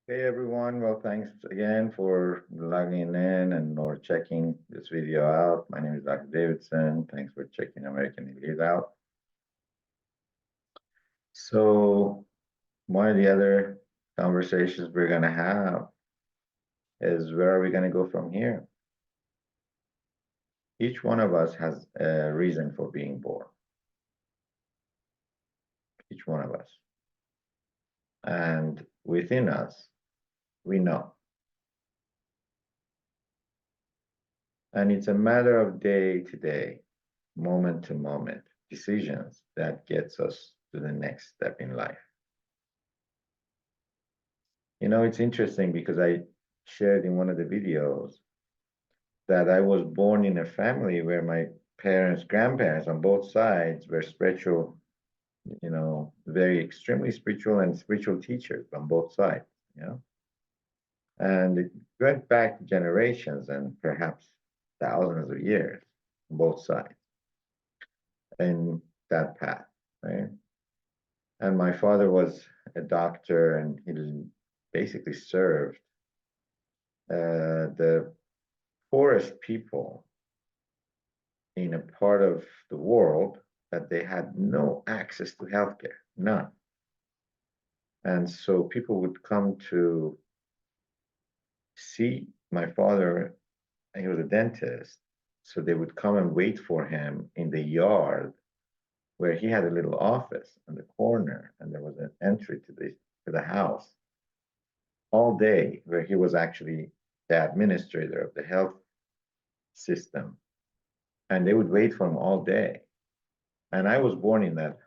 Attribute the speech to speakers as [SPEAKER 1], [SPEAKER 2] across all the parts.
[SPEAKER 1] Hey everyone, well thanks again for logging in and or checking this video out. My name is Dr. Davidson. Thanks for checking American Elite out. So one of the other conversations we're gonna have is where are we gonna go from here? Each one of us has a reason for being born. Each one of us. And within us, we know. And it's a matter of day to day, moment to moment decisions that gets us to the next step in life. It's interesting because I shared in one of the videos that I was born in a family where my parents, grandparents on both sides were spiritual, very extremely spiritual and spiritual teachers on both sides, you know. And it went back generations and perhaps thousands of years on both sides in that path, right? And my father was a doctor and he basically served the poorest people in a part of the world that they had no access to healthcare, none. And so people would come to see my father. He was a dentist. So they would come and wait for him in the yard where he had a little office in the corner, and there was an entry to the house all day, where he was actually the administrator of the health system. And they would wait for him all day. And I was born in that,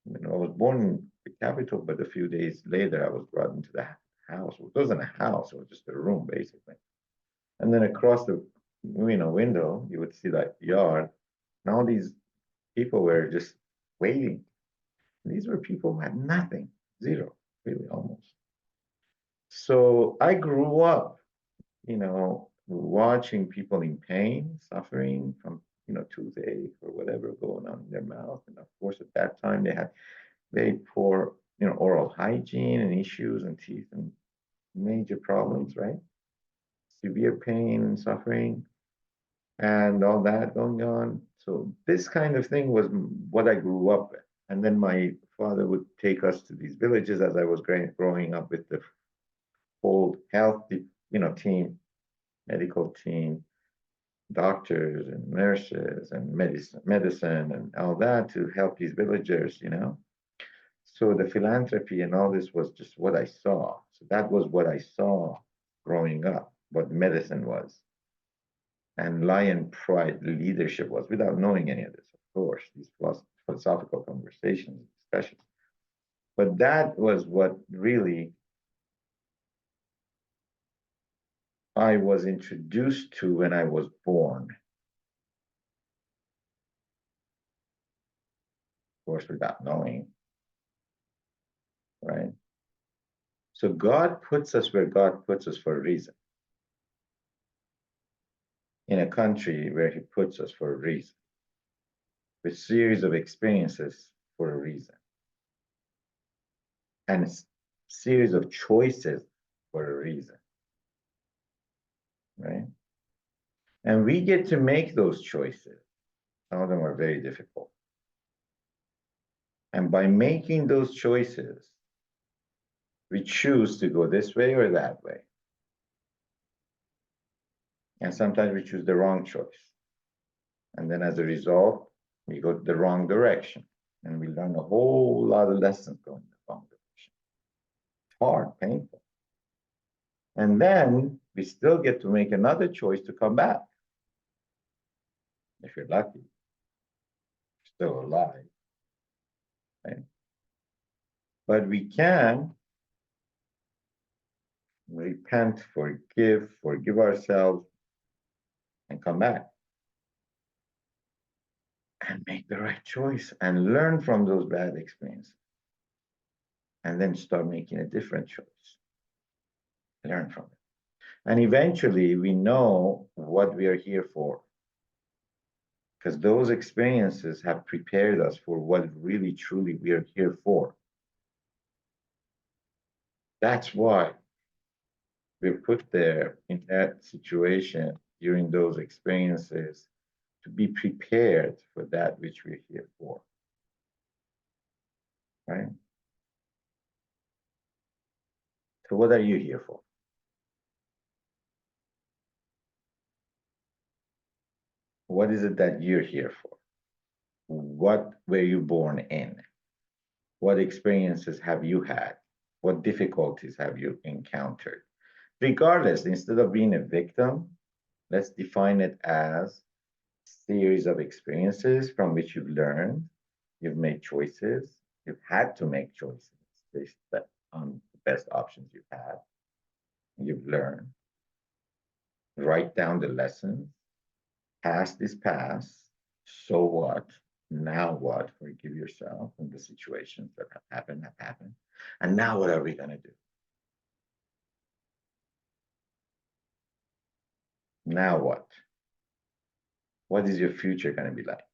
[SPEAKER 1] I was born in the capital, but a few days later, I was brought into the house. It wasn't a house, it was just a room, basically. And then across the window, you would see that yard. And all these people were just waiting. And these were people who had nothing, zero, really, almost. So I grew up, watching people in pain, suffering from, toothache or whatever going on in their mouth. And of course, at that time, they had very poor, oral hygiene and issues and teeth and major problems, right? Severe pain and suffering and all that going on. So this kind of thing was what I grew up with. And then my father would take us to these villages as I was growing up with the whole health, team, medical team, doctors and nurses and medicine and all that to help these villagers. So the philanthropy and all this was just what I saw. So that was what I saw growing up, what medicine was. And lion pride leadership was, without knowing any of this, of course, these philosophical conversations, discussions. But that was what really I was introduced to when I was born, of course, without knowing, right? So God puts us where God puts us for a reason, in a country where He puts us for a reason, with series of experiences for a reason, and a series of choices for a reason, right? And we get to make those choices. Some of them are very difficult. And by making those choices, we choose to go this way or that way. And sometimes we choose the wrong choice. And then as a result, we go the wrong direction. And we learn a whole lot of lessons going the wrong direction. It's hard, painful. And then we still get to make another choice to come back. If you're lucky, you're still alive. Right? But we can repent, forgive ourselves, and come back and make the right choice and learn from those bad experiences. And then start making a different choice. Learn from it. And eventually we know what we are here for. Because those experiences have prepared us for what really truly we are here for. That's why we're put there in that situation during those experiences to be prepared for that which we're here for, right? So what are you here for? What is it that you're here for? What were you born in? What experiences have you had? What difficulties have you encountered? Regardless, instead of being a victim, let's define it as series of experiences from which you've learned, you've made choices, you've had to make choices based on the best options you've had, you've learned. Write down the lessons. Past is past. So what? Now what? Forgive yourself and the situations that have happened. And now what are we going to do? Now what? What is your future going to be like?